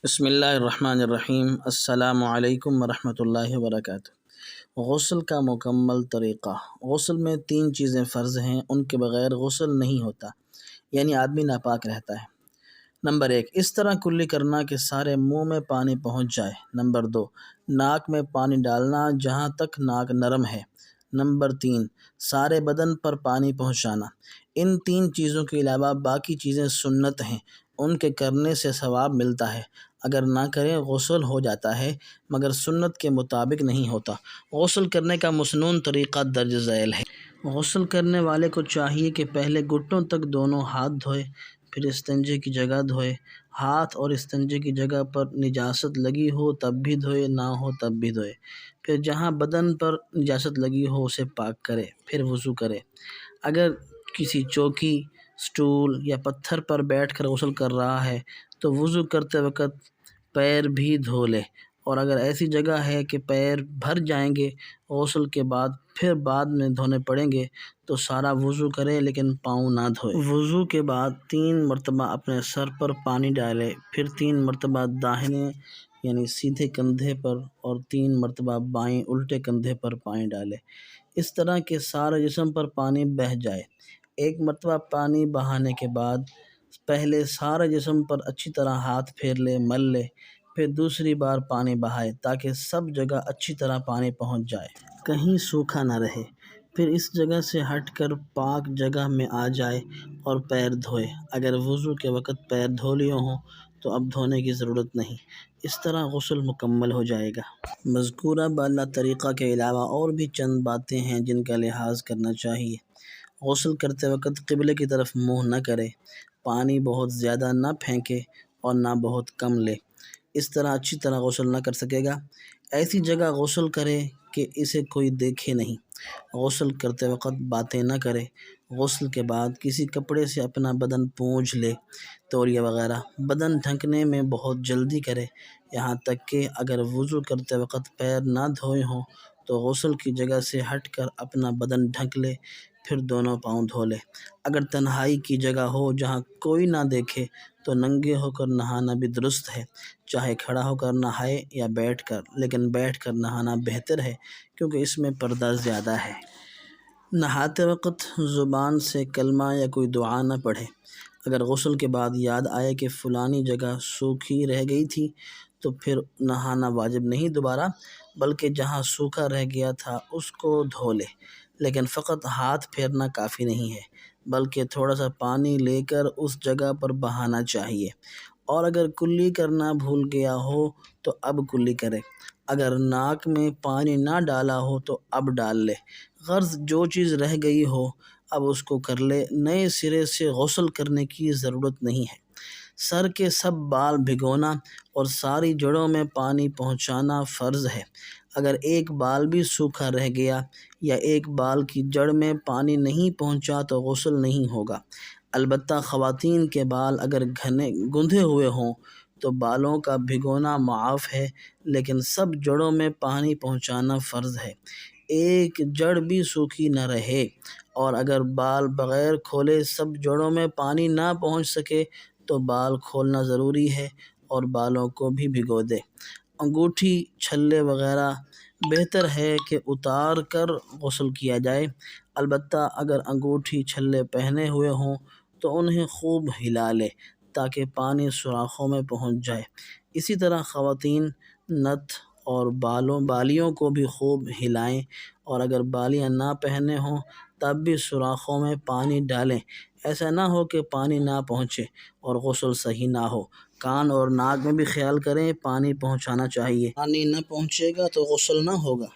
بسم اللہ الرحمن الرحیم۔ السلام علیکم ورحمۃ اللہ وبرکاتہ۔ غسل کا مکمل طریقہ۔ غسل میں 3 چیزیں فرض ہیں، ان کے بغیر غسل نہیں ہوتا، یعنی آدمی ناپاک رہتا ہے۔ نمبر 1، اس طرح کلی کرنا کہ سارے منہ میں پانی پہنچ جائے۔ نمبر 2، ناک میں پانی ڈالنا جہاں تک ناک نرم ہے۔ نمبر 3، سارے بدن پر پانی پہنچانا۔ ان 3 چیزوں کے علاوہ باقی چیزیں سنت ہیں، ان کے کرنے سے ثواب ملتا ہے، اگر نہ کریں غسل ہو جاتا ہے، مگر سنت کے مطابق نہیں ہوتا۔ غسل کرنے کا مسنون طریقہ درج ذیل ہے۔ غسل کرنے والے کو چاہیے کہ پہلے گھٹنوں تک دونوں ہاتھ دھوئے، پھر استنجے کی جگہ دھوئے۔ ہاتھ اور استنجے کی جگہ پر نجاست لگی ہو تب بھی دھوئے، نہ ہو تب بھی دھوئے۔ پھر جہاں بدن پر نجاست لگی ہو اسے پاک کرے، پھر وضو کرے۔ اگر کسی چوکی، سٹول یا پتھر پر بیٹھ کر غسل کر رہا ہے تو وضو کرتے وقت پیر بھی دھو لے، اور اگر ایسی جگہ ہے کہ پیر بھر جائیں گے غسل کے بعد، پھر بعد میں دھونے پڑیں گے، تو سارا وضو کرے لیکن پاؤں نہ دھوئے۔ وضو کے بعد 3 مرتبہ اپنے سر پر پانی ڈالے، پھر 3 مرتبہ داہنے یعنی سیدھے کندھے پر، اور 3 مرتبہ بائیں الٹے کندھے پر پانی ڈالے، اس طرح کہ سارے جسم پر پانی بہہ جائے۔ 1 مرتبہ پانی بہانے کے بعد پہلے سارے جسم پر اچھی طرح ہاتھ پھیر لے، مل لے، پھر دوسری بار پانی بہائے تاکہ سب جگہ اچھی طرح پانی پہنچ جائے، کہیں سوکھا نہ رہے۔ پھر اس جگہ سے ہٹ کر پاک جگہ میں آ جائے اور پیر دھوئے۔ اگر وضو کے وقت پیر دھو لیے ہوں تو اب دھونے کی ضرورت نہیں، اس طرح غسل مکمل ہو جائے گا۔ مذکورہ بالا طریقہ کے علاوہ اور بھی چند باتیں ہیں جن کا لحاظ کرنا چاہیے۔ غسل کرتے وقت قبلے کی طرف منہ نہ کرے، پانی بہت زیادہ نہ پھینکے اور نہ بہت کم لے، اس طرح اچھی طرح غسل نہ کر سکے گا۔ ایسی جگہ غسل کرے کہ اسے کوئی دیکھے نہیں۔ غسل کرتے وقت باتیں نہ کرے۔ غسل کے بعد کسی کپڑے سے اپنا بدن پونجھ لے، تولیہ وغیرہ۔ بدن ڈھکنے میں بہت جلدی کرے، یہاں تک کہ اگر وضو کرتے وقت پیر نہ دھوئے ہوں تو غسل کی جگہ سے ہٹ کر اپنا بدن ڈھک لے، پھر دونوں پاؤں دھو لے۔ اگر تنہائی کی جگہ ہو جہاں کوئی نہ دیکھے تو ننگے ہو کر نہانا بھی درست ہے، چاہے کھڑا ہو کر نہائے یا بیٹھ کر، لیکن بیٹھ کر نہانا بہتر ہے کیونکہ اس میں پردہ زیادہ ہے۔ نہاتے وقت زبان سے کلمہ یا کوئی دعا نہ پڑھے۔ اگر غسل کے بعد یاد آئے کہ فلانی جگہ سوکھی رہ گئی تھی تو پھر نہانا واجب نہیں دوبارہ، بلکہ جہاں سوکھا رہ گیا تھا اس کو دھو لے، لیکن فقط ہاتھ پھیرنا کافی نہیں ہے، بلکہ تھوڑا سا پانی لے کر اس جگہ پر بہانا چاہیے۔ اور اگر کلی کرنا بھول گیا ہو تو اب کلی کرے۔ اگر ناک میں پانی نہ ڈالا ہو تو اب ڈال لے۔ غرض جو چیز رہ گئی ہو اب اس کو کر لے، نئے سرے سے غسل کرنے کی ضرورت نہیں ہے۔ سر کے سب بال بھگونا اور ساری جڑوں میں پانی پہنچانا فرض ہے۔ اگر ایک بال بھی سوکھا رہ گیا یا ایک بال کی جڑ میں پانی نہیں پہنچا تو غسل نہیں ہوگا۔ البتہ خواتین کے بال اگر گندھے ہوئے ہوں تو بالوں کا بھگونا معاف ہے، لیکن سب جڑوں میں پانی پہنچانا فرض ہے، ایک جڑ بھی سوکھی نہ رہے۔ اور اگر بال بغیر کھولے سب جڑوں میں پانی نہ پہنچ سکے تو بال کھولنا ضروری ہے اور بالوں کو بھی بھگو دے۔ انگوٹھی، چھلے وغیرہ بہتر ہے کہ اتار کر غسل کیا جائے، البتہ اگر انگوٹھی چھلے پہنے ہوئے ہوں تو انہیں خوب ہلا لے تاکہ پانی سوراخوں میں پہنچ جائے۔ اسی طرح خواتین نتھ اور بالیوں کو بھی خوب ہلائیں، اور اگر بالیاں نہ پہنے ہوں تب بھی سوراخوں میں پانی ڈالیں، ایسا نہ ہو کہ پانی نہ پہنچے اور غسل صحیح نہ ہو۔ کان اور ناک میں بھی خیال کریں، پانی پہنچانا چاہیے، پانی نہ پہنچے گا تو غسل نہ ہوگا۔